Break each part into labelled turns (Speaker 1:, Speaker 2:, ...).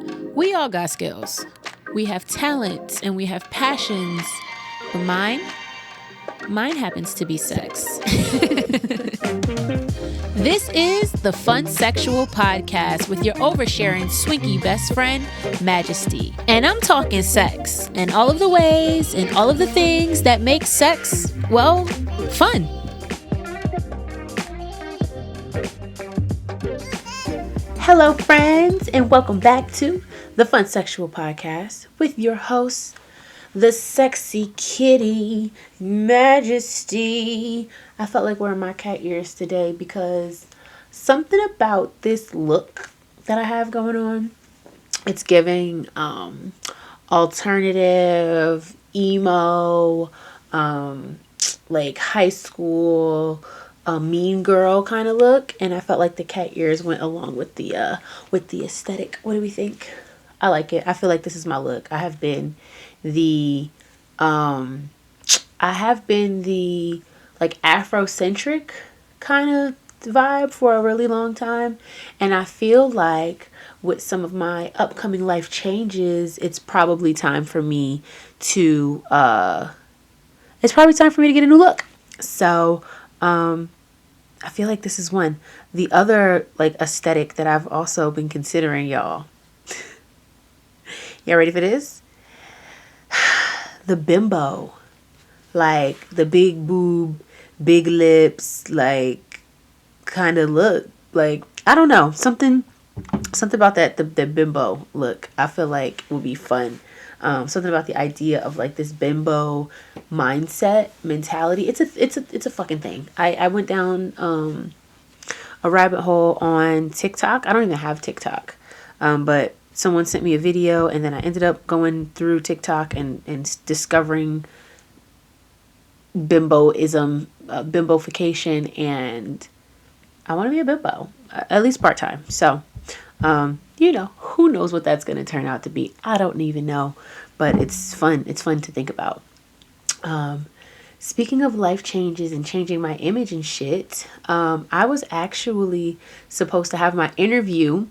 Speaker 1: We all got skills. We have talents and we have passions. But mine happens to be sex. This is the Funsexual podcast with your oversharing swinky best friend, Majesty. And I'm talking sex and all of the ways and all of the things that make sex, well, fun. Hello, friends, and welcome back to the Funsexual podcast with your host, the sexy kitty, Majesty. I felt like wearing my cat ears today because something about this look that I have going on, it's giving alternative, emo, like high school, mean girl kind of look, and I felt like the cat ears went along with the aesthetic. What do we think? I like it. I feel like this is my look. I have been the like Afrocentric kind of vibe for a really long time, and I feel like with some of my upcoming life changes, it's probably time for me to get a new look. So I feel like this is one. The other like aesthetic that I've also been considering, y'all. Y'all ready for this? The bimbo. Like the big boob, big lips, like kind of look. Like, I don't know. Something about that, the bimbo look, I feel like will be fun. Something about the idea of like this bimbo mentality. It's a fucking thing. I went down a rabbit hole on TikTok. I don't even have TikTok, but someone sent me a video, and then I ended up going through TikTok and discovering bimboism, bimbofication, and I want to be a bimbo, at least part-time. So who knows what that's going to turn out to be. I don't even know, but it's fun. It's fun to think about. Speaking of life changes and changing my image and shit, I was actually supposed to have my interview,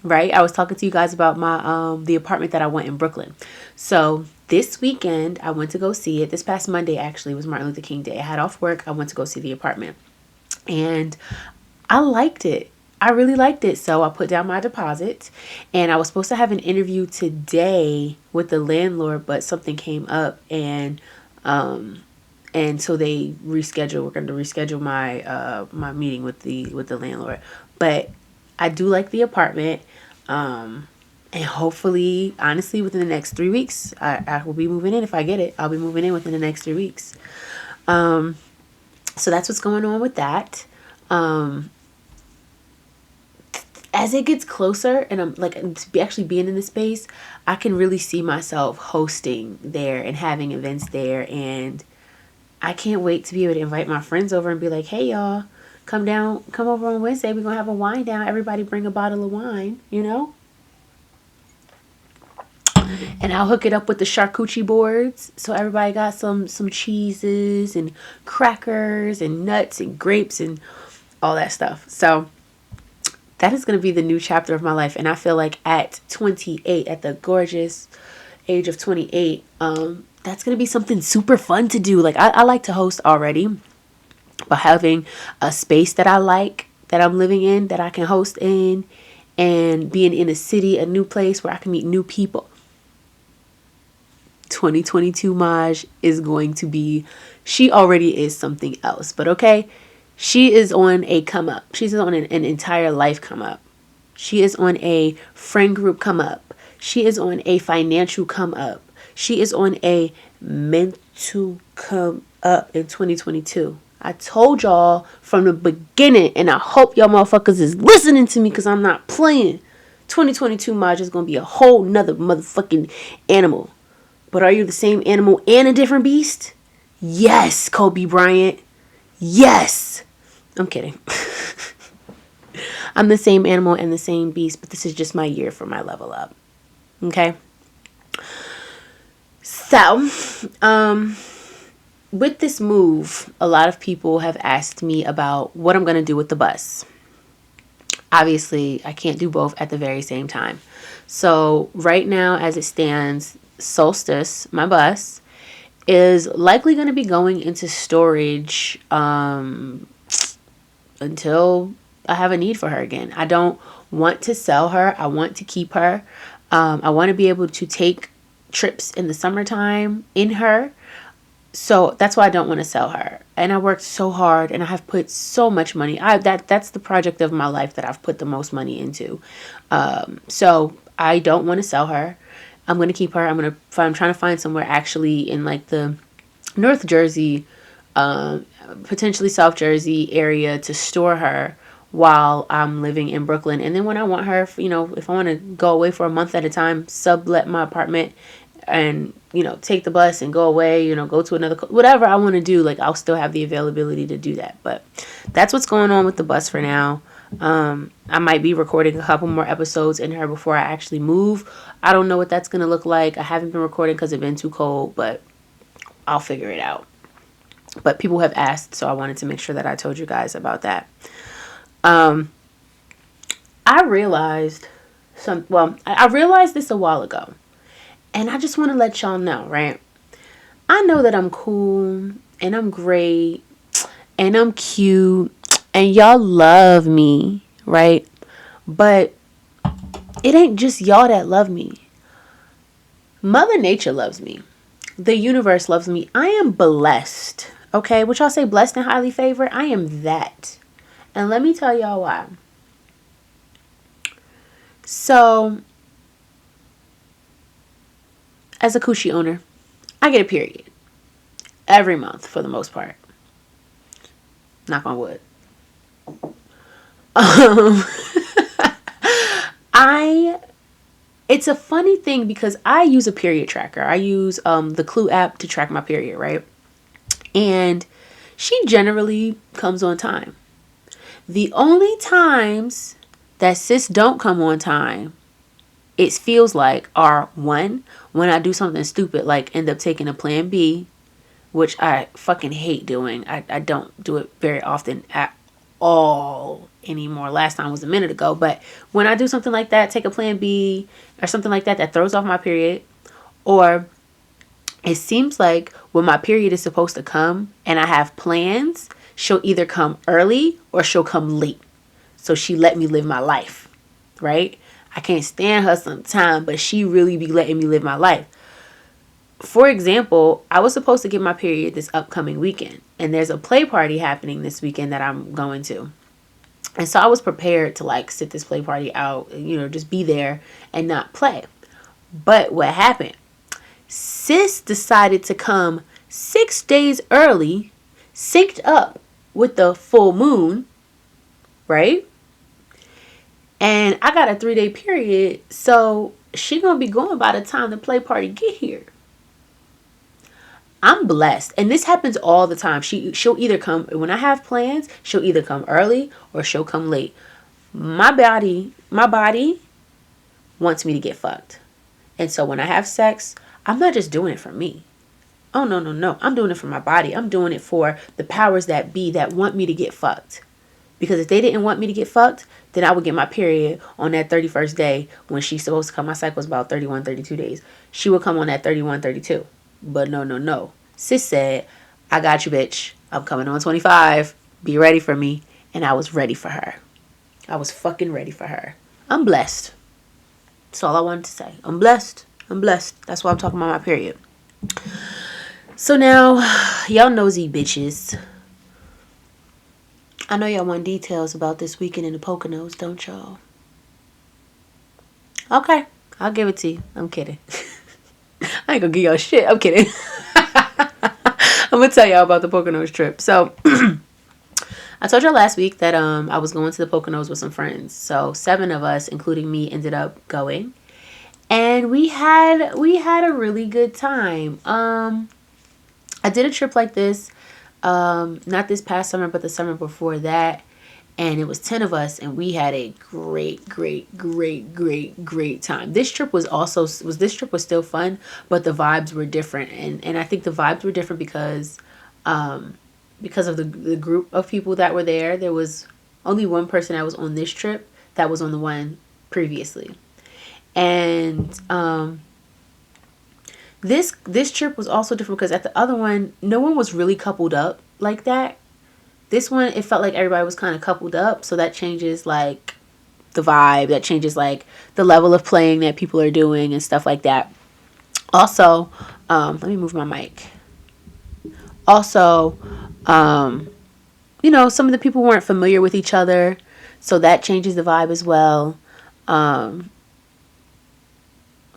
Speaker 1: right? I was talking to you guys about my the apartment that I went in Brooklyn. So this weekend, I went to go see it. This past Monday, actually, was Martin Luther King Day. I had off work. I went to go see the apartment, and I liked it. I really liked it. So I put down my deposit, and I was supposed to have an interview today with the landlord, but something came up, and so they rescheduled. We're going to reschedule my my meeting with the landlord. But I do like the apartment, and hopefully, honestly, within the next 3 weeks, I will be moving in. If I get it, I'll be moving in within the next 3 weeks. So that's what's going on with that. As it gets closer, and I'm like actually being in the space, I can really see myself hosting there and having events there, and I can't wait to be able to invite my friends over and be like, hey y'all, come over on Wednesday, we're gonna have a wine down, everybody bring a bottle of wine, and I'll hook it up with the charcuterie boards, so everybody got some cheeses and crackers and nuts and grapes and all that stuff. So that is going to be the new chapter of my life. And I feel like at 28, at the gorgeous age of 28, that's going to be something super fun to do. Like, I like to host already, but having a space that I like, that I'm living in, that I can host in, and being in a city, a new place where I can meet new people. 2022 Maj is going to be, she already is something else, but okay. She is on a come up. She's on an entire life come up. She is on a friend group come up. She is on a financial come up. She is on a mental come up in 2022. I told y'all from the beginning, and I hope y'all motherfuckers is listening to me because I'm not playing. 2022 Maj is going to be a whole nother motherfucking animal. But are you the same animal and a different beast? Yes, Kobe Bryant. Yes. I'm kidding. I'm the same animal and the same beast, but this is just my year for my level up. Okay? So, with this move, a lot of people have asked me about what I'm going to do with the bus. Obviously, I can't do both at the very same time. So right now, as it stands, Solstice, my bus, is likely going to be going into storage until I have a need for her again. I don't want to sell her. I want to keep her. I want to be able to take trips in the summertime in her. So that's why I don't want to sell her. And I worked so hard and I have put so much money. That's the project of my life that I've put the most money into. So I don't want to sell her. I'm going to keep her. I'm trying to find somewhere actually in like the North Jersey, potentially South Jersey area to store her while I'm living in Brooklyn. And then when I want her, if I want to go away for a month at a time, sublet my apartment and, take the bus and go away, go to another, whatever I want to do, like I'll still have the availability to do that. But that's what's going on with the bus for now. I might be recording a couple more episodes in her before I actually move. I don't know what that's going to look like. I haven't been recording because it's been too cold, but I'll figure it out. But people have asked, so I wanted to make sure that I told you guys about that. I realized I realized this a while ago. And I just want to let y'all know, right? I know that I'm cool and I'm great and I'm cute and y'all love me, right? But it ain't just y'all that love me. Mother Nature loves me. The universe loves me. I am blessed. Okay? What y'all say, blessed and highly favored? I am that. And let me tell y'all why. So, as a coochie owner, I get a period every month for the most part. Knock on wood. It's a funny thing because I use a period tracker. I use the Clue app to track my period, right? And she generally comes on time. The only times that sis don't come on time, it feels like, are one, when I do something stupid, like end up taking a plan B, which I fucking hate doing. I don't do it very often at all anymore. Last time was a minute ago. But when I do something like that, take a plan B or something like that throws off my period, or it seems like when my period is supposed to come and I have plans, she'll either come early or she'll come late. So she let me live my life, right? I can't stand her sometimes, but she really be letting me live my life. For example, I was supposed to get my period this upcoming weekend, and there's a play party happening this weekend that I'm going to. And so I was prepared to like sit this play party out, just be there and not play. But what happened? Sis decided to come 6 days early, synced up with the full moon, right? And I got a 3-day period, so she gonna be going by the time the play party get here. I'm blessed, and this happens all the time. She'll either come when I have plans. She'll either come early or she'll come late. My body wants me to get fucked, and so when I have sex, I'm not just doing it for me. Oh no! I'm doing it for my body. I'm doing it for the powers that be that want me to get fucked. Because if they didn't want me to get fucked, then I would get my period on that 31st day when she's supposed to come. My cycle is about 31, 32 days. She would come on that 31, 32. But no. Sis said, I got you, bitch. I'm coming on 25. Be ready for me. And I was ready for her. I was fucking ready for her. I'm blessed. That's all I wanted to say. I'm blessed. That's why I'm talking about my period. So now, y'all nosy bitches. I know y'all want details about this weekend in the Poconos, don't y'all? Okay, I'll give it to you. I'm kidding. I ain't gonna give y'all shit. I'm kidding. I'm gonna tell y'all about the Poconos trip. So, I told y'all last week that I was going to the Poconos with some friends. So 7 of us, including me, ended up going, and we had a really good time. I did a trip like this. Not this past summer, but the summer before that. And it was 10 of us, and we had a great time. This trip was still fun, but the vibes were different. And I think the vibes were different because of the group of people that were there. There was only one person that was on this trip that was on the one previously. And this trip was also different because at the other one, no one was really coupled up like that. This one, it felt like everybody was kind of coupled up, so that changes like the vibe, that changes like the level of playing that people are doing and stuff like that. Also, let me move my mic. Also, some of the people weren't familiar with each other, so that changes the vibe as well.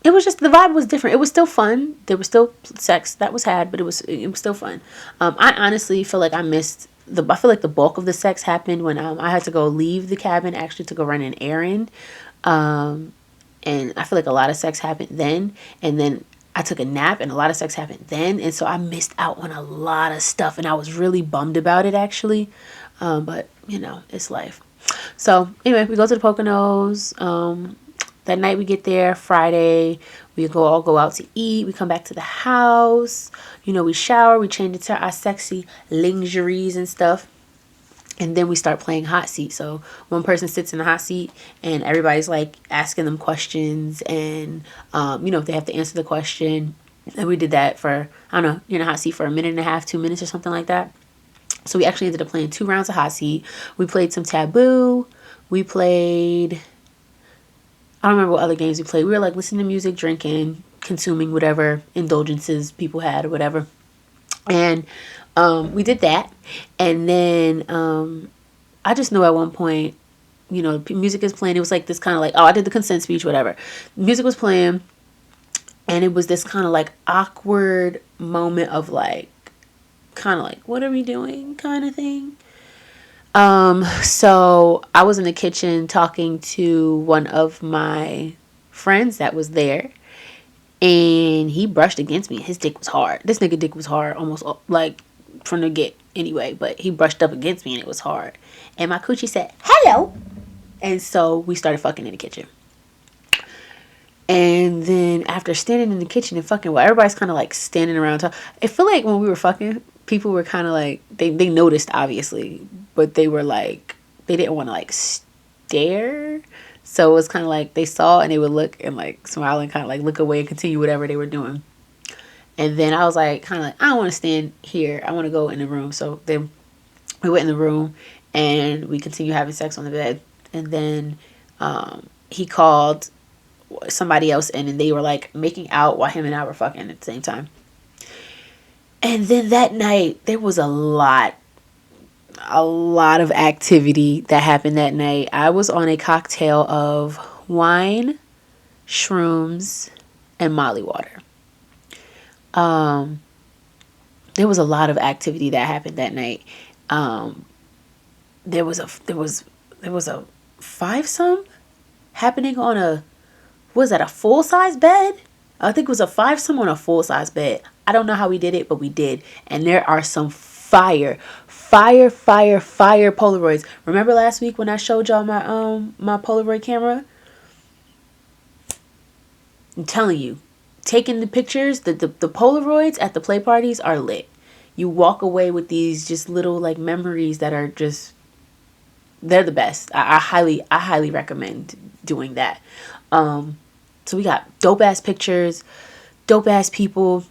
Speaker 1: It was just, the vibe was different. It was still fun. There was still sex that was had, but it was still fun. I honestly feel like I feel like the bulk of the sex happened when I had to go leave the cabin actually to go run an errand. And I feel like a lot of sex happened then, and then I took a nap and a lot of sex happened then, and so I missed out on a lot of stuff, and I was really bummed about it actually. But it's life. So anyway, we go to the Poconos. That night we get there Friday. We all go out to eat. We come back to the house. We shower. We change into our sexy lingeries and stuff. And then we start playing hot seat. So one person sits in the hot seat and everybody's like asking them questions. And, if they have to answer the question. And we did that for, I don't know, you're in a hot seat for a minute and a half, 2 minutes or something like that. So we actually ended up playing 2 rounds of hot seat. We played some Taboo. We played, I don't remember what other games we played. We were like listening to music, drinking, consuming whatever indulgences people had or whatever. And we did that. And then I just know at one point, music is playing. It was like this kind of like, I did the consent speech, whatever. Music was playing. And it was this kind of like awkward moment of like, kind of like, what are we doing kind of thing. So I was in the kitchen talking to one of my friends that was there, and he brushed against me. His dick was hard. This nigga dick was hard almost like from the get anyway, but he brushed up against me and it was hard. And my coochie said, hello. And so we started fucking in the kitchen. And then after standing in the kitchen and fucking, well, everybody's kind of like standing around. I feel like when we were fucking, people were kind of like, they noticed obviously, but they were like, they didn't want to like stare. So it was kind of like they saw and they would look and like smile and kind of like look away and continue whatever they were doing. And then I was like, kind of like, I don't want to stand here. I want to go in the room. So then we went in the room and we continued having sex on the bed. And then he called somebody else in and they were like making out while him and I were fucking at the same time. And then that night there was a lot of activity that happened that night. I was on a cocktail of wine, shrooms, and Molly water. There was a lot of activity that happened that night. There was a fivesome happening on a full-size bed? I think it was a fivesome on a full-size bed. I don't know how we did it, but we did. And there are some fire Polaroids. Remember last week when I showed y'all my Polaroid camera? I'm telling you, taking the pictures, the Polaroids at the play parties are lit. You walk away with these just little like memories that are just, they're the best. I highly recommend doing that. So we got dope ass pictures, dope ass people.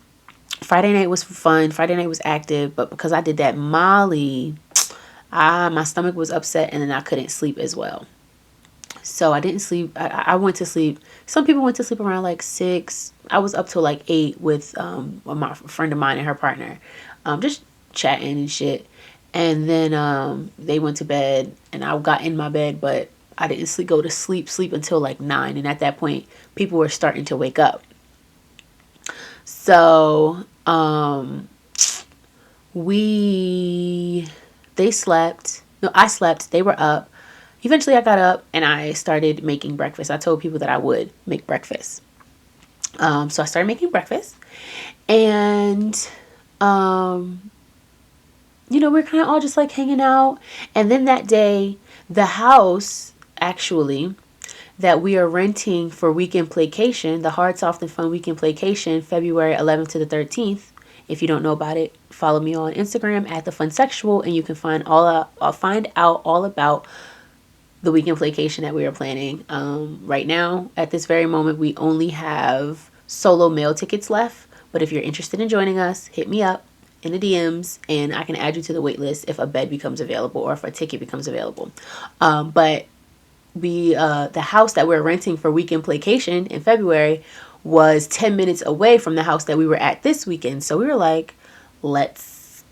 Speaker 1: Friday night was fun. Friday night was active, but because I did that Molly, my stomach was upset and then I couldn't sleep as well. So I didn't sleep. I went to sleep. Some people went to sleep around like 6. I was up till like 8 with my friend of mine and her partner, just chatting and shit. And then they went to bed and I got in my bed, but I didn't go to sleep until like 9. And at that point, people were starting to wake up. So they slept. No, I slept. They were up. Eventually I got up and I started making breakfast. I told people that I would make breakfast. So I started making breakfast. And, we're kind of all just like hanging out. And then that day, the house actually that we are renting for Weekend Playcation, the Hard, Soft, and Fun Weekend Playcation, February 11th to the 13th. If you don't know about it, follow me on Instagram at the Funsexual, and you can find out all about the weekend playcation that we were planning. Right now, at this very moment, we only have solo male tickets left. But if you're interested in joining us, hit me up in the DMs and I can add you to the wait list if a bed becomes available or if a ticket becomes available. But the house that we're renting for weekend playcation in February was 10 minutes away from the house that we were at this weekend. So we were like, let's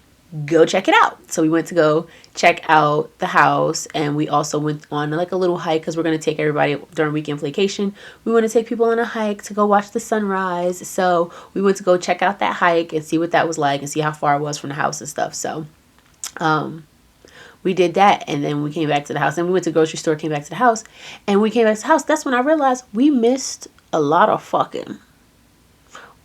Speaker 1: go check it out. So we went to go check out the house, and we also went on like a little hike because we're going to take everybody during weekend playcation. We want to take people on a hike to go watch the sunrise. So we went to go check out that hike and see what that was like and see how far it was from the house and stuff. So we did that, and then we came back to the house, and we went to the grocery store, came back to the house, and we came back to the house. That's when I realized we missed a lot of fucking.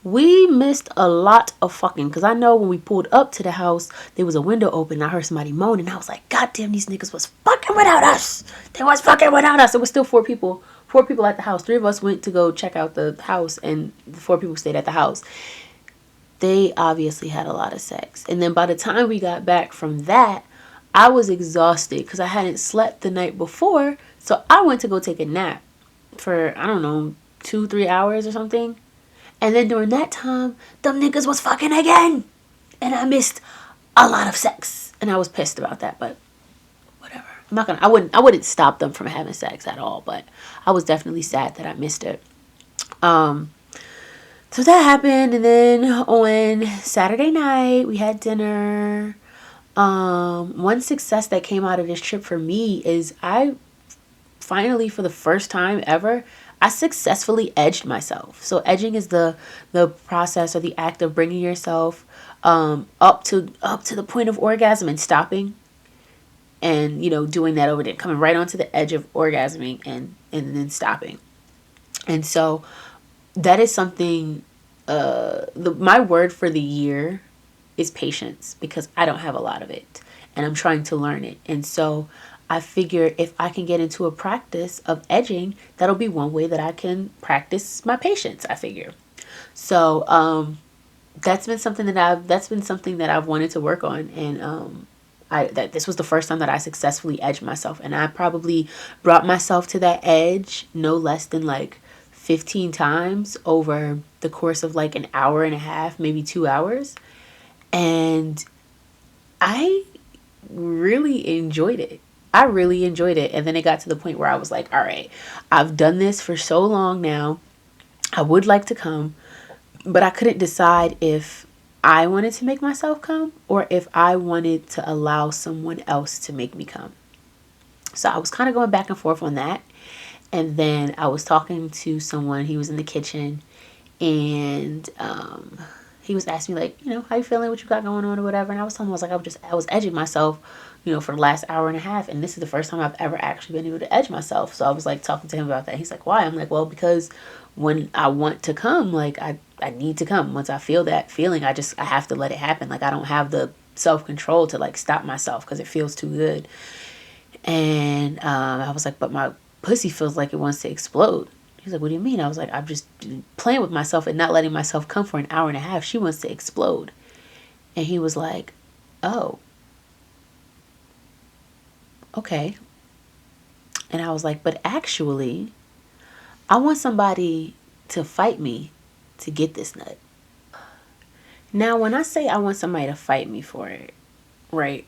Speaker 1: We missed a lot of fucking, because I know when we pulled up to the house, there was a window open, and I heard somebody moaning, and I was like, God damn, these niggas was fucking without us. They was fucking without us. It was still four people at the house. 3 of us went to go check out the house, and the 4 people stayed at the house. They obviously had a lot of sex. And then by the time we got back from that, I was exhausted because I hadn't slept the night before. So I went to go take a nap for, I don't know, 2-3 hours or something. And then during that time, them niggas was fucking again. And I missed a lot of sex. And I was pissed about that, but whatever. I wouldn't stop them from having sex at all, but I was definitely sad that I missed it. So that happened, and then on Saturday night, we had dinner. One success that came out of this trip for me is I finally, for the first time ever, I successfully edged myself. So edging is the process or the act of bringing yourself up to the point of orgasm and stopping, and doing that over there, coming right onto the edge of orgasming and then stopping. And so that is something. My word for the year is patience, because I don't have a lot of it and I'm trying to learn it. And so I figure if I can get into a practice of edging, that'll be one way that I can practice my patience, I figure. So that's been something that I've wanted to work on, and this was the first time that I successfully edged myself, and I probably brought myself to that edge no less than like 15 times over the course of like an hour and a half, maybe 2 hours. And I really enjoyed it. And then it got to the point where I was like, all right, I've done this for so long now. I would like to come, but I couldn't decide if I wanted to make myself come or if I wanted to allow someone else to make me come. So I was kind of going back and forth on that. And then I was talking to someone. He was in the kitchen, and he was asking me, like, how you feeling, what you got going on or whatever. And I was telling him, I was edging myself, for the last hour and a half. And this is the first time I've ever actually been able to edge myself. So I was like talking to him about that. He's like, why? I'm like, well, because when I want to come, like I need to come. Once I feel that feeling, I have to let it happen. Like I don't have the self-control to like stop myself because it feels too good. And I was like, but my pussy feels like it wants to explode. He's like, what do you mean? I was like, I'm just playing with myself and not letting myself come for an hour and a half. She wants to explode. And he was like, oh, okay. And I was like, but actually, I want somebody to fight me to get this nut. Now, when I say I want somebody to fight me for it, right?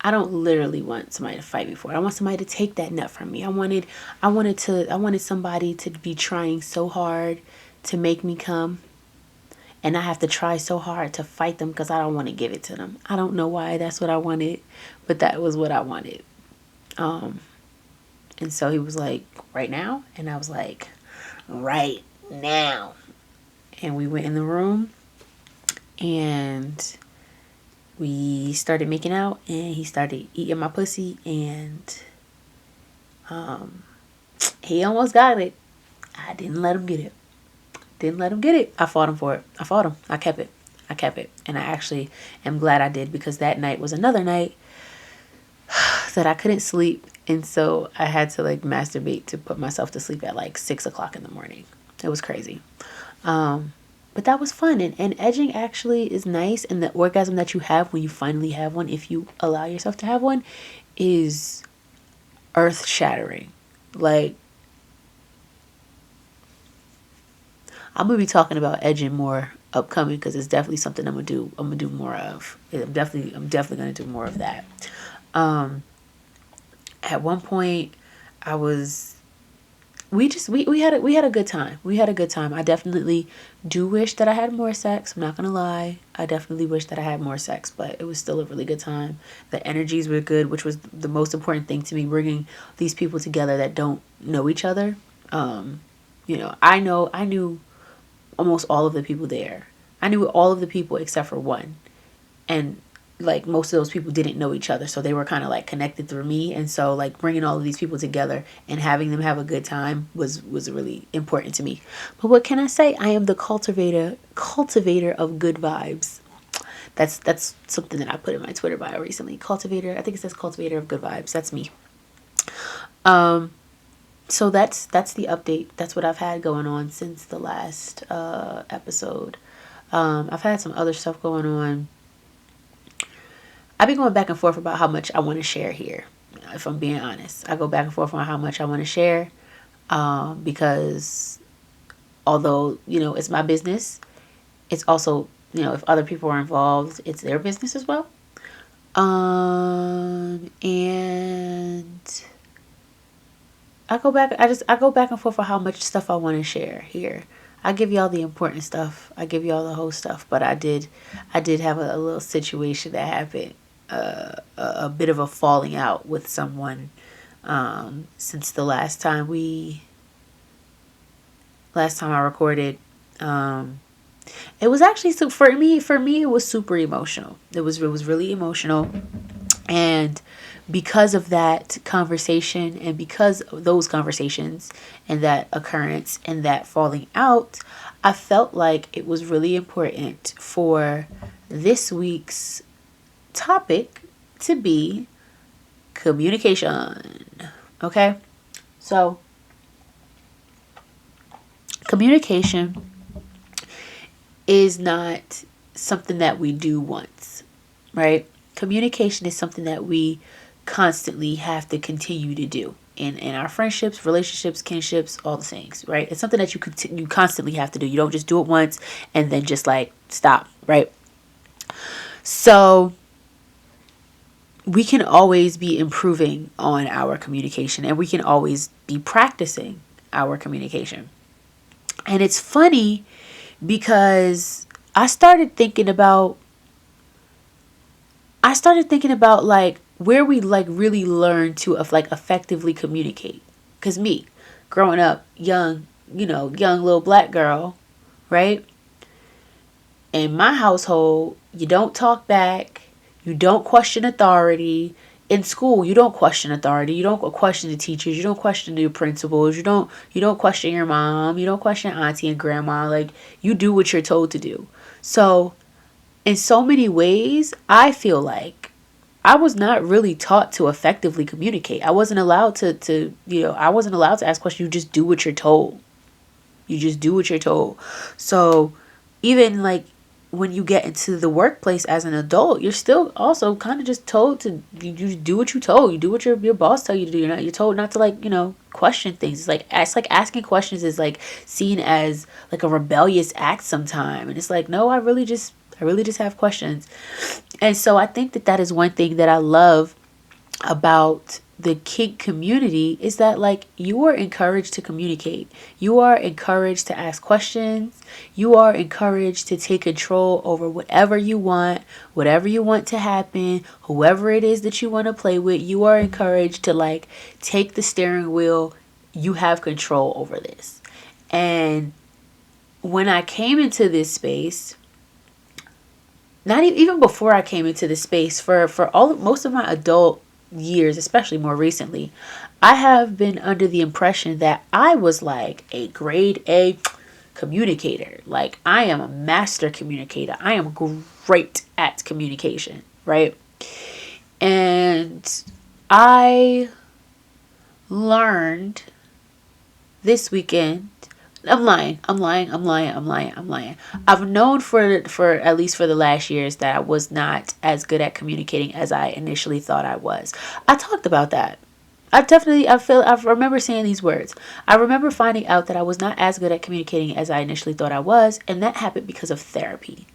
Speaker 1: I don't literally want somebody to fight me for it. I want somebody to take that nut from me. I wanted somebody to be trying so hard to make me come, and I have to try so hard to fight them because I don't want to give it to them. I don't know why that's what I wanted, but that was what I wanted. And so he was like, right now? And I was like, right now. And we went in the room, and we started making out, and he started eating my pussy, and he almost got it. I didn't let him get it. I fought him for it. I kept it. And I actually am glad I did, because that night was another night that I couldn't sleep, and so I had to like masturbate to put myself to sleep at like 6 o'clock in the morning. It was crazy. But that was fun, and edging actually is nice, and the orgasm that you have when you finally have one, if you allow yourself to have one, is earth shattering. Like, I'm gonna be talking about edging more upcoming, because it's definitely something I'm gonna do more of. I'm definitely gonna do more of that. At one point, I was we had a good time. We had a good time. I definitely do wish that I had more sex. I'm not gonna lie. I definitely wish that I had more sex, but it was still a really good time. The energies were good, which was the most important thing to me. Bringing these people together that don't know each other. I knew almost all of the people there. I knew all of the people except for one, and like most of those people didn't know each other, so they were kind of like connected through me. And so like bringing all of these people together and having them have a good time was really important to me. But what can I say? I am the cultivator of good vibes. That's something that I put in my Twitter bio recently. Cultivator, I think it says cultivator of good vibes. That's me. So that's the update. That's what I've had going on since the last episode. I've had some other stuff going on. I've been going back and forth about how much I want to share here. If I'm being honest, I go back and forth on how much I want to share, because although it's my business, it's also if other people are involved, it's their business as well. And I go back and forth for how much stuff I want to share here. I give y'all the important stuff. I give y'all the whole stuff. But I did have a little situation that happened, a bit of a falling out with someone, since the last time I recorded. It was actually, so for me it was super emotional. It was really emotional. And because of that conversation, and because of those conversations and that occurrence and that falling out, I felt like it was really important for this week's topic to be communication. Okay? So, communication is not something that we do once, right? Communication is something that we constantly have to continue to do in our friendships, relationships, kinships, all the things, right? It's something that you constantly have to do. You don't just do it once and then just like stop, right? So we can always be improving on our communication, and we can always be practicing our communication. And it's funny because I started thinking about like where we like really learn to like effectively communicate. Cause me, growing up young little black girl, right? In my household, you don't talk back. You don't question authority. In school, you don't question authority. You don't question the teachers. You don't question the principals. You don't question your mom. You don't question auntie and grandma. Like, you do what you're told to do. So in so many ways, I feel like I was not really taught to effectively communicate. I wasn't allowed to I wasn't allowed to ask questions. You just do what you're told. You just do what you're told. So even like when you get into the workplace as an adult, you're still also kind of just told to you do what you're told. You do what your boss tell you to do. You're told not to like question things. It's like asking questions is like seen as like a rebellious act sometime, and it's like, no, I really just have questions. And so I think that is one thing that I love about the kink community, is that like you are encouraged to communicate. You are encouraged to ask questions. You are encouraged to take control over whatever you want to happen, whoever it is that you want to play with. You are encouraged to like take the steering wheel. You have control over this. And when I came into this space, not even before I came into this space, for most of my adult years, especially more recently, I have been under the impression that I was like a grade A communicator. Like, I am a master communicator. I am great at communication, right? And I learned this weekend. I'm lying. I've known for at least for the last years that I was not as good at communicating as I initially thought I was. I talked about that. I remember saying these words. I remember finding out that I was not as good at communicating as I initially thought I was, and that happened because of therapy.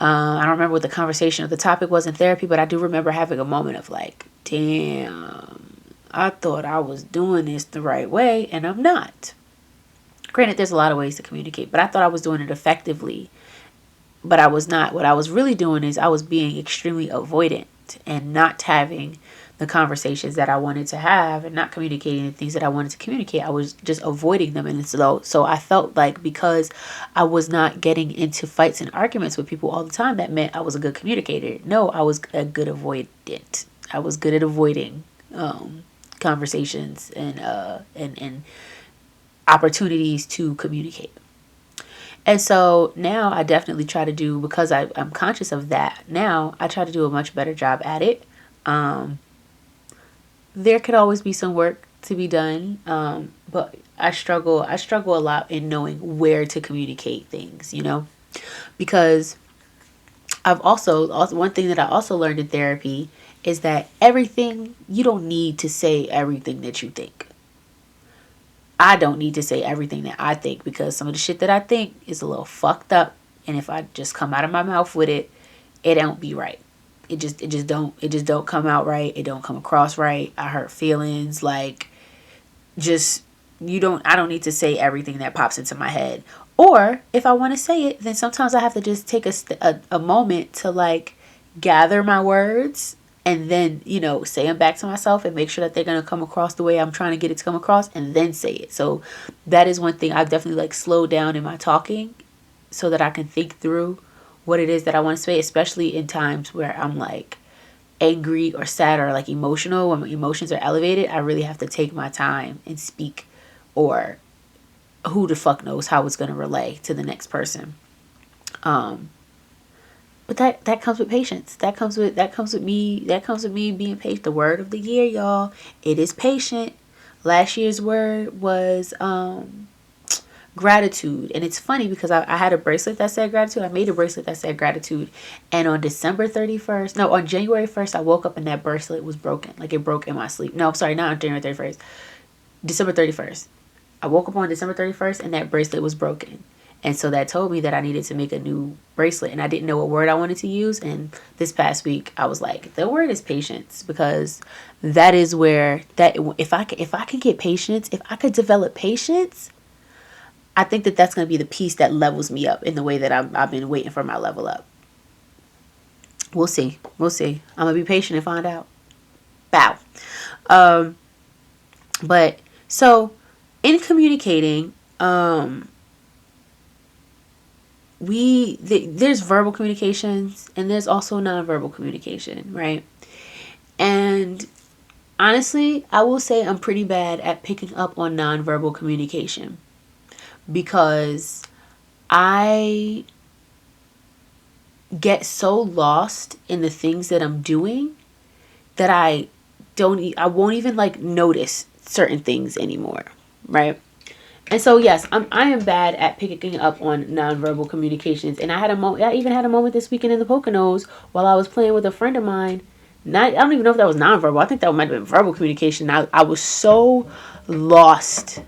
Speaker 1: I don't remember what the conversation or the topic was in therapy, but I do remember having a moment of like, damn, I thought I was doing this the right way, and I'm not. Granted, there's a lot of ways to communicate, but I thought I was doing it effectively, but I was not. What I was really doing is I was being extremely avoidant and not having the conversations that I wanted to have and not communicating the things that I wanted to communicate. I was just avoiding them. And so I felt like because I was not getting into fights and arguments with people all the time, that meant I was a good communicator. No, I was a good avoidant. I was good at avoiding conversations and opportunities to communicate. And so now I definitely try to do, because I'm conscious of that, now I try to do a much better job at it. There could always be some work to be done, but I struggle a lot in knowing where to communicate things, because I've also one thing that I also learned in therapy is that you don't need to say everything that you think. I don't need to say everything that I think, because some of the shit that I think is a little fucked up, and if I just come out of my mouth with it, it don't be right. It just don't come out right. It don't come across right. I hurt feelings. Like, I don't need to say everything that pops into my head. Or if I want to say it, then sometimes I have to just take a moment to like gather my words and then, say them back to myself and make sure that they're going to come across the way I'm trying to get it to come across, and then say it. So that is one thing I've definitely like slowed down in my talking so that I can think through what it is that I want to say, especially in times where I'm like angry or sad or like emotional. When my emotions are elevated, I really have to take my time and speak, or who the fuck knows how it's going to relay to the next person. But that comes with patience. That comes with me being patient. The word of the year, y'all, it is patient. Last year's word was gratitude. And it's funny because I had a bracelet that said gratitude. I made a bracelet that said gratitude. And on January 1st, I woke up and that bracelet was broken. Like, it broke in my sleep. No, I'm sorry, not on January 31st. December 31st. I woke up on December 31st and that bracelet was broken. And so that told me that I needed to make a new bracelet, and I didn't know what word I wanted to use. And this past week I was like, the word is patience, because that is where if I can get patience, if I could develop patience, I think that that's going to be the piece that levels me up in the way that I've been waiting for my level up. We'll see. I'm going to be patient and find out. Bow. But so in communicating, there's verbal communications and there's also nonverbal communication, right? And honestly, I will say I'm pretty bad at picking up on nonverbal communication, because I get so lost in the things that I'm doing that I won't even like notice certain things anymore, right? And so, yes, I am bad at picking up on nonverbal communications. And I even had a moment this weekend in the Poconos while I was playing with a friend of mine. I don't even know if that was nonverbal. I think that might have been verbal communication. I was so lost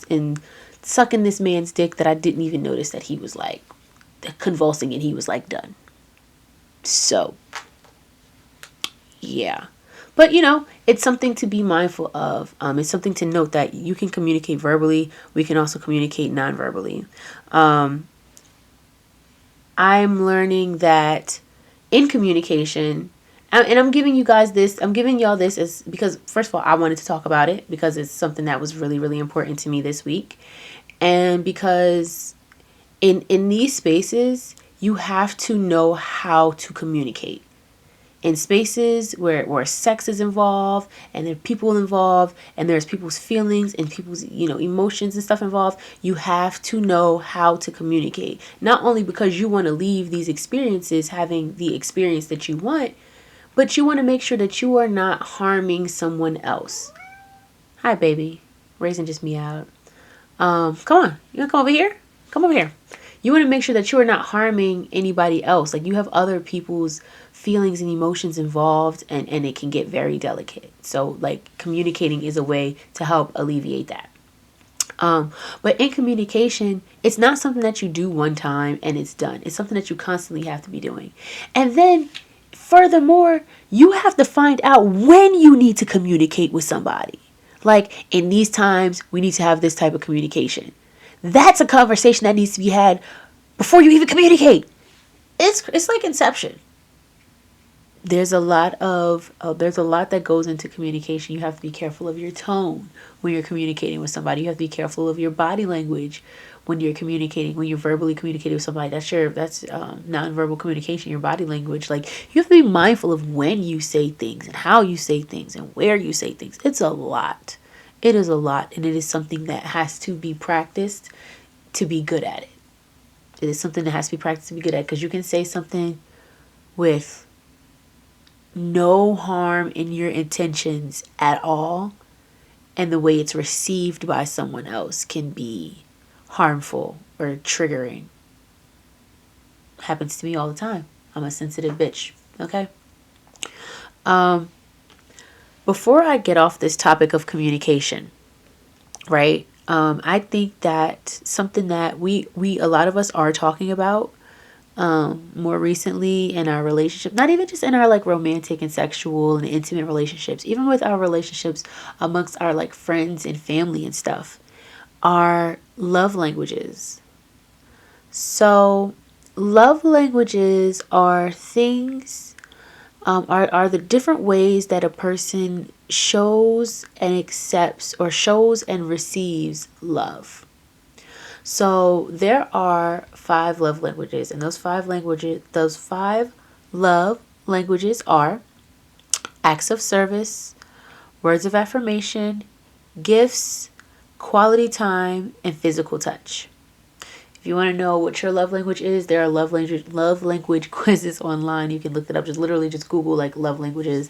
Speaker 1: in sucking this man's dick that I didn't even notice that he was like convulsing and he was like done. So, yeah. But, it's something to be mindful of. It's something to note that you can communicate verbally. We can also communicate non-verbally. I'm learning that in communication, and I'm giving y'all this as, because first of all, I wanted to talk about it because it's something that was really, really important to me this week. And because in these spaces, you have to know how to communicate. In spaces where sex is involved and there are people involved and there's people's feelings and people's emotions and stuff involved, you have to know how to communicate. Not only because you want to leave these experiences having the experience that you want, but you want to make sure that you are not harming someone else. Hi, baby. Raisin just meowed. Come on. You want to come over here? Come over here. You want to make sure that you are not harming anybody else. Like, you have other people's feelings and emotions involved, and it can get very delicate. So, like, communicating is a way to help alleviate that. But in communication, it's not something that you do one time and it's done. It's something that you constantly have to be doing. And then, furthermore, you have to find out when you need to communicate with somebody. Like, in these times, we need to have this type of communication. That's a conversation that needs to be had before you even communicate. It's like Inception. There's a lot that goes into communication. You have to be careful of your tone when you're communicating with somebody. You have to be careful of your body language when you're communicating, when you're verbally communicating with somebody. That's nonverbal communication, your body language. Like, you have to be mindful of when you say things and how you say things and where you say things. It's a lot. It is a lot, and it is something that has to be practiced to be good at it. It is something that has to be practiced to be good at, because you can say something with no harm in your intentions at all, and the way it's received by someone else can be harmful or triggering. Happens to me all the time. I'm a sensitive bitch. Okay. Before I get off this topic of communication, right? I think that something that a lot of us are talking about more recently in our relationship, not even just in our like romantic and sexual and intimate relationships, even with our relationships amongst our like friends and family and stuff, are love languages. So love languages are things, are the different ways that a person shows and accepts, or shows and receives love. So there are 5 love languages, and those five love languages are acts of service, words of affirmation, gifts, quality time, and physical touch. If you want to know what your love language is, there are love language quizzes online. You can look it up. Just literally just Google like love language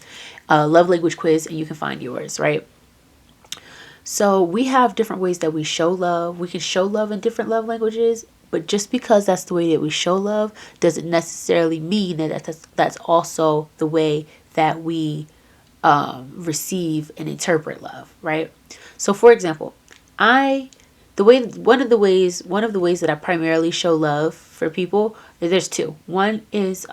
Speaker 1: quiz, and you can find yours, right? So we have different ways that we show love. We can show love in different love languages, but just because that's the way that we show love doesn't necessarily mean that that's also the way that we receive and interpret love, right? So for example, one of the ways that I primarily show love for people, there's 2. One is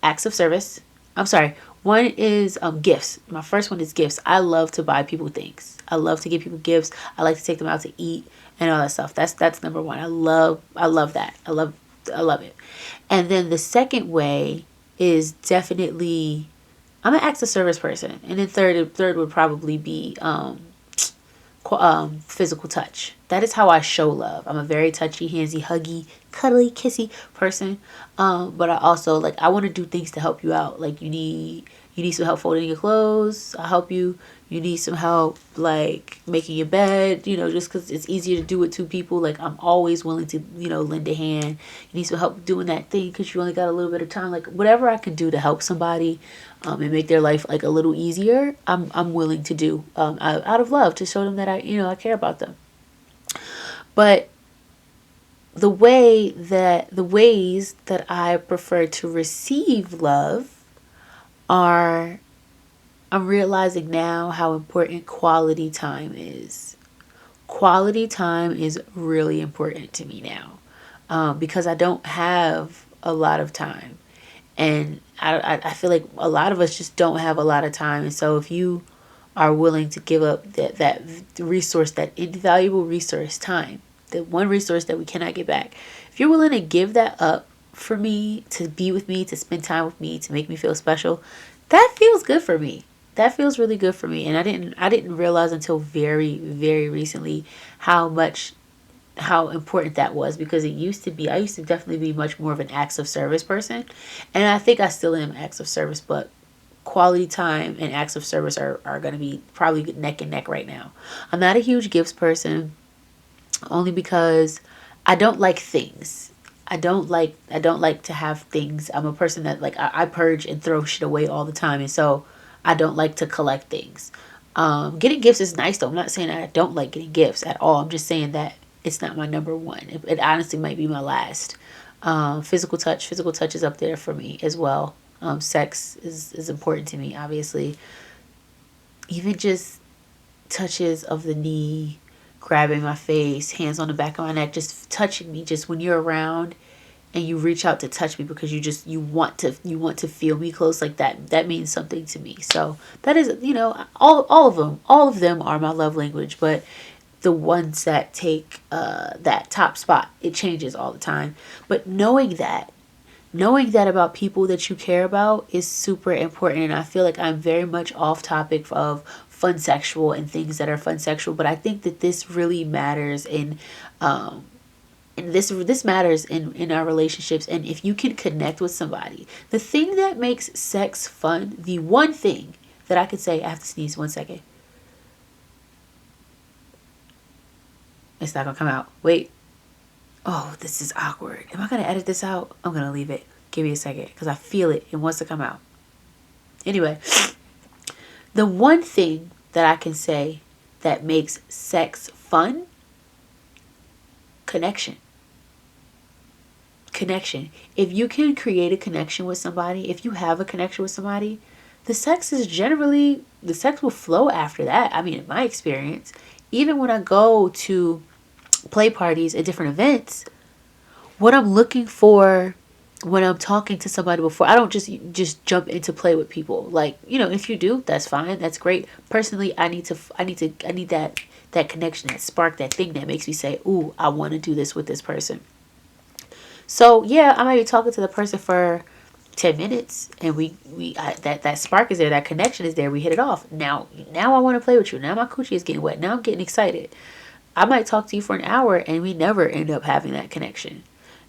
Speaker 1: acts of service. I'm sorry. One is gifts. My first one is gifts. I love to buy people things. I love to give people gifts. I like to take them out to eat and all that stuff. That's number 1. I love that. I love it. And then the second way is definitely, I'm an acts of service person. And then third would probably be physical touch. That is how I show love. I'm a very touchy, handsy, huggy, cuddly, kissy person. But I also I want to do things to help you out. Like, you need some help folding your clothes, I'll help you. You need some help like making your bed, just because it's easier to do with 2 people. Like, I'm always willing to, lend a hand. You need some help doing that thing because you only got a little bit of time. Like, whatever I can do to help somebody and make their life like a little easier, I'm willing to do out of love, to show them that I care about them. But the ways that I prefer to receive love are, I'm realizing now how important quality time is. Quality time is really important to me now, because I don't have a lot of time, and I feel like a lot of us just don't have a lot of time. And so if you are willing to give up that resource, that invaluable resource, time, the one resource that we cannot get back, if you're willing to give that up for me, to be with me, to spend time with me, to make me feel special, that feels good for me. That feels really good for me. And I didn't realize until very, very recently how important that was, because I used to definitely be much more of an acts of service person. And I think I still am acts of service, but quality time and acts of service are going to be probably neck and neck right now. I'm not a huge gifts person, only because I don't like things. I don't like to have things. I'm a person that I purge and throw shit away all the time, and so I don't like to collect things. Getting gifts is nice though. I'm not saying that I don't like getting gifts at all. I'm just saying that it's not my number one. It honestly might be my last. Physical touch is up there for me as well. Sex is important to me, obviously. Even just touches of the knee, grabbing my face, hands on the back of my neck, just touching me. Just when you're around and you reach out to touch me because you want to feel me close, like that means something to me. So that is, all of them are my love language, but the ones that take that top spot, it changes all the time. But knowing that about people that you care about is super important. And I feel like I'm very much off topic of funsexual and things that are funsexual, but I think that this really matters and this matters in our relationships. And if you can connect with somebody, the thing that makes sex fun, the one thing that I could say, I have to sneeze 1 second. It's not gonna come out. Wait. Oh, this is awkward. Am I gonna edit this out? I'm gonna leave it. Give me a second, because I feel it. It wants to come out. Anyway, the one thing that I can say that makes sex fun, connection. If you can create a connection with somebody, if you have a connection with somebody, the sex will flow after that. I mean, in my experience, even when I go to play parties at different events, what I'm looking for when I'm talking to somebody before, I don't just jump into play with people. Like, if you do, that's fine. That's great. Personally, I need that connection, that spark, that thing that makes me say, ooh, I want to do this with this person. So yeah, I might be talking to the person for 10 minutes and that spark is there, that connection is there, we hit it off. Now I want to play with you. Now my coochie is getting wet. Now I'm getting excited. I might talk to you for an hour and we never end up having that connection.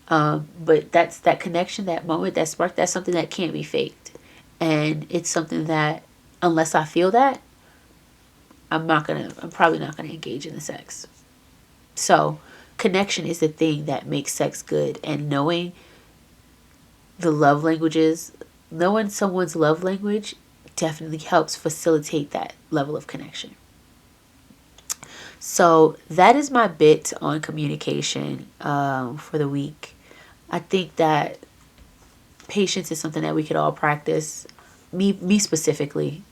Speaker 1: But that's that connection, that moment, that spark, that's something that can't be faked. And it's something that, unless I feel that, I'm probably not gonna engage in the sex. So connection is the thing that makes sex good. And knowing the love languages, knowing someone's love language definitely helps facilitate that level of connection. So that is my bit on communication for the week. I think that patience is something that we could all practice. Me specifically,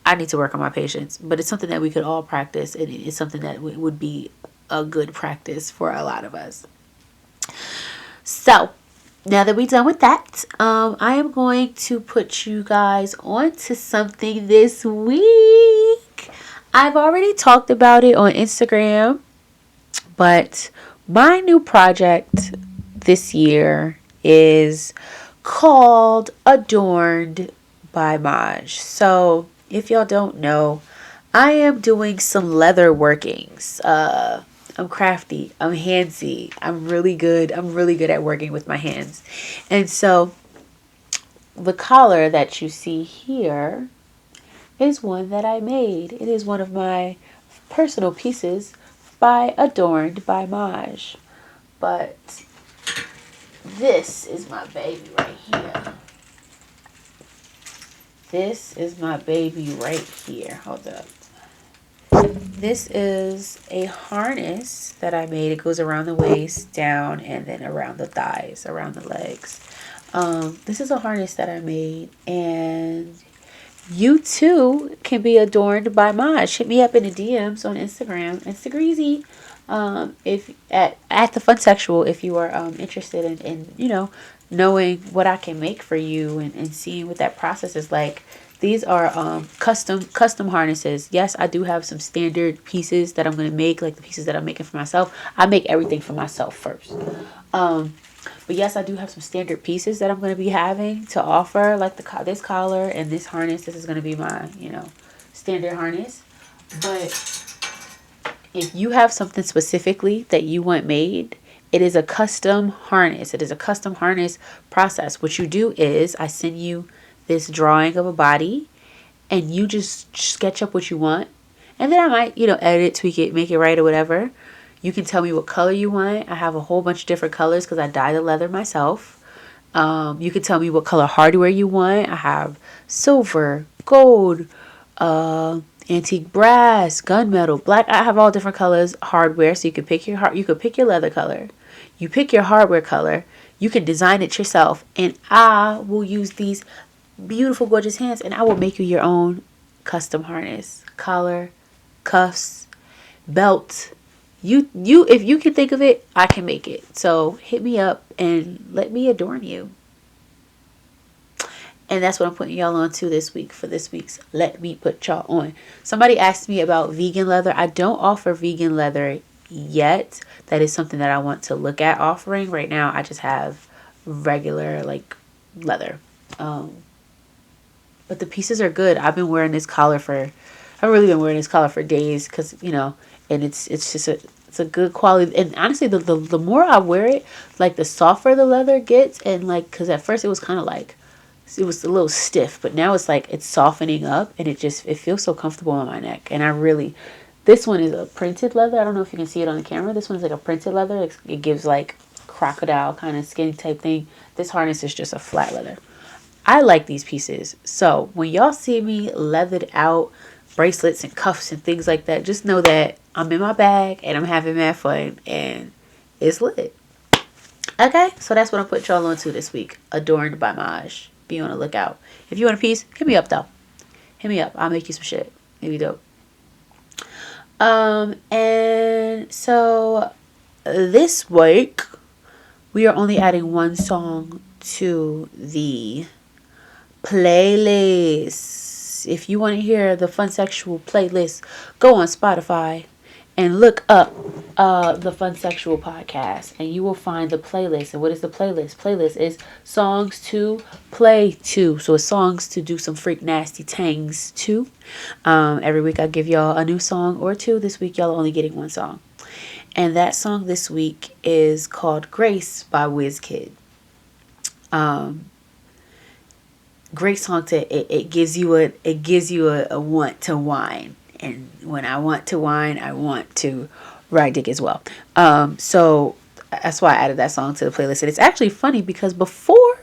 Speaker 1: I need to work on my patience, but it's something that we could all practice, and it's something that would be a good practice for a lot of us. So now that we're done with that, I am going to put you guys on to something this week. I've already talked about it on Instagram, but my new project this year is called Adorned by Maj. So if y'all don't know, I am doing some leather workings. I'm crafty. I'm handsy. I'm really good at working with my hands. And so the collar that you see here is one that I made. It is one of my personal pieces Adorned by Maj. But this is my baby right here. Hold up. This is a harness that I made. It goes around the waist, down, and then around the thighs, around the legs. This is a harness that I made, and you too can be adorned by Maj. Hit me up in the DMs on Instagram. Instagreasy. If at the Funsexual, if you are interested in knowing what I can make for you and seeing what that process is like. These are custom harnesses. Yes, I do have some standard pieces that I'm going to make, like the pieces that I'm making for myself. I make everything for myself first. But yes, I do have some standard pieces that I'm going to be having to offer, like this collar and this harness. This is going to be my, standard harness. But if you have something specifically that you want made, it is a custom harness. It is a custom harness process. What you do is I send you this drawing of a body and you just sketch up what you want. And then I might, edit, tweak it, make it right or whatever. You can tell me what color you want. I have a whole bunch of different colors because I dye the leather myself. You can tell me what color hardware you want. I have silver, gold, antique brass, gunmetal, black. I have all different colors, hardware, so you could pick your leather color. You pick your hardware color. You can design it yourself, and I will use these beautiful, gorgeous hands, and I will make you your own custom harness, collar, cuffs, belt. If you can think of it, I can make it. So hit me up and let me adorn you. And that's what I'm putting y'all on to this week for this week's Let Me Put Y'all On. Somebody asked me about vegan leather. I don't offer vegan leather yet. That is something that I want to look at offering. Right now, I just have regular leather. But the pieces are good. I've really been wearing this collar for days because, and it's just it's a good quality. And honestly, the more I wear it, the softer the leather gets. And because at first it was kind of it was a little stiff, but now it's softening up, and it feels so comfortable on my neck. And this one is a printed leather. I don't know if you can see it on the camera. This one is a printed leather. It gives crocodile kind of skin type thing. This harness is just a flat leather. I like these pieces. So when y'all see me leathered out bracelets and cuffs and things like that, just know that I'm in my bag and I'm having mad fun and it's lit. Okay, so that's what I'm putting y'all on to this week. Adorned by Maj. Be on the lookout. If you want a piece, hit me up though. Hit me up. I'll make you some shit. Maybe dope. And so this week we are only adding one song to the playlist. If you want to hear the Funsexual playlist, go on Spotify and look up the Funsexual podcast, and you will find the playlist. And what is the playlist? Playlist is songs to play to. So it's songs to do some freak nasty tangs to. Every week I give y'all a new song or two. This week y'all are only getting one song. And that song this week is called Grace by Wizkid. Great song it gives you a want to whine. And when I want to whine, I want to ride dick as well. So that's why I added that song to the playlist. And it's actually funny because before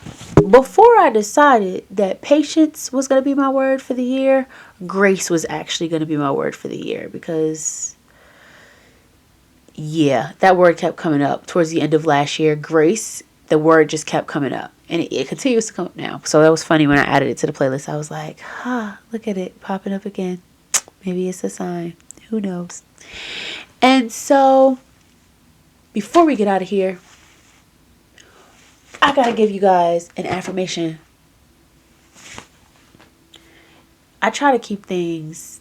Speaker 1: I decided that patience was going to be my word for the year, grace was actually going to be my word for the year. Because, yeah, that word kept coming up towards the end of last year. Grace, the word just kept coming up. And it continues to come up now. So that was funny when I added it to the playlist. I was like, look at it popping up again. Maybe it's a sign. Who knows? And so, before we get out of here, I gotta give you guys an affirmation. I try to keep things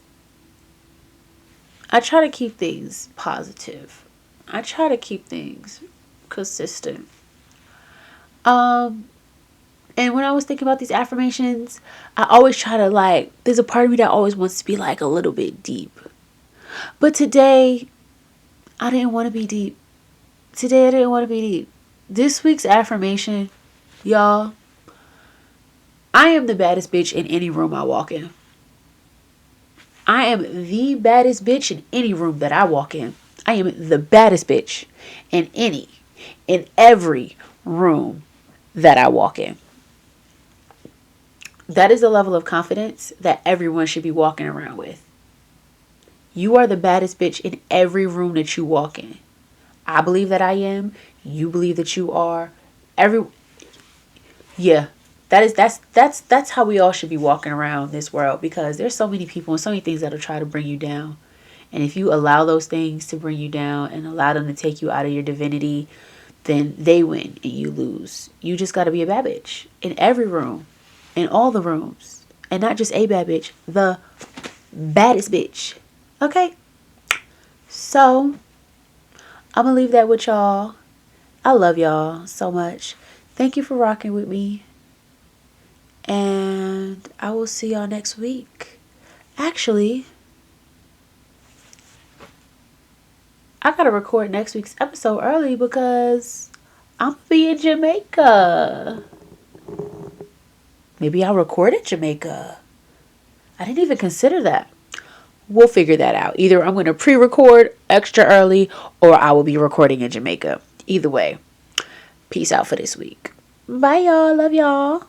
Speaker 1: positive. I try to keep things consistent. And when I was thinking about these affirmations, I always try to there's a part of me that always wants to be a little bit deep. But today, I didn't want to be deep. This week's affirmation, y'all, I am the baddest bitch in any room I walk in. I am the baddest bitch in any room that I walk in. I am the baddest bitch in every room that I walk in. That is a level of confidence that everyone should be walking around with. You are the baddest bitch in every room that you walk in. I believe that I am. You believe that you are. That's how we all should be walking around this world, because there's so many people and so many things that'll try to bring you down. And if you allow those things to bring you down and allow them to take you out of your divinity, then they win and you lose. You just got to be a bad bitch in every room. In all the rooms. And not just a bad bitch. The baddest bitch. Okay? So, I'm going to leave that with y'all. I love y'all so much. Thank you for rocking with me. And I will see y'all next week. Actually, I got to record next week's episode early because I'm going to be in Jamaica. Maybe I'll record in Jamaica. I didn't even consider that. We'll figure that out. Either I'm going to pre-record extra early or I will be recording in Jamaica. Either way, peace out for this week. Bye, y'all. Love y'all.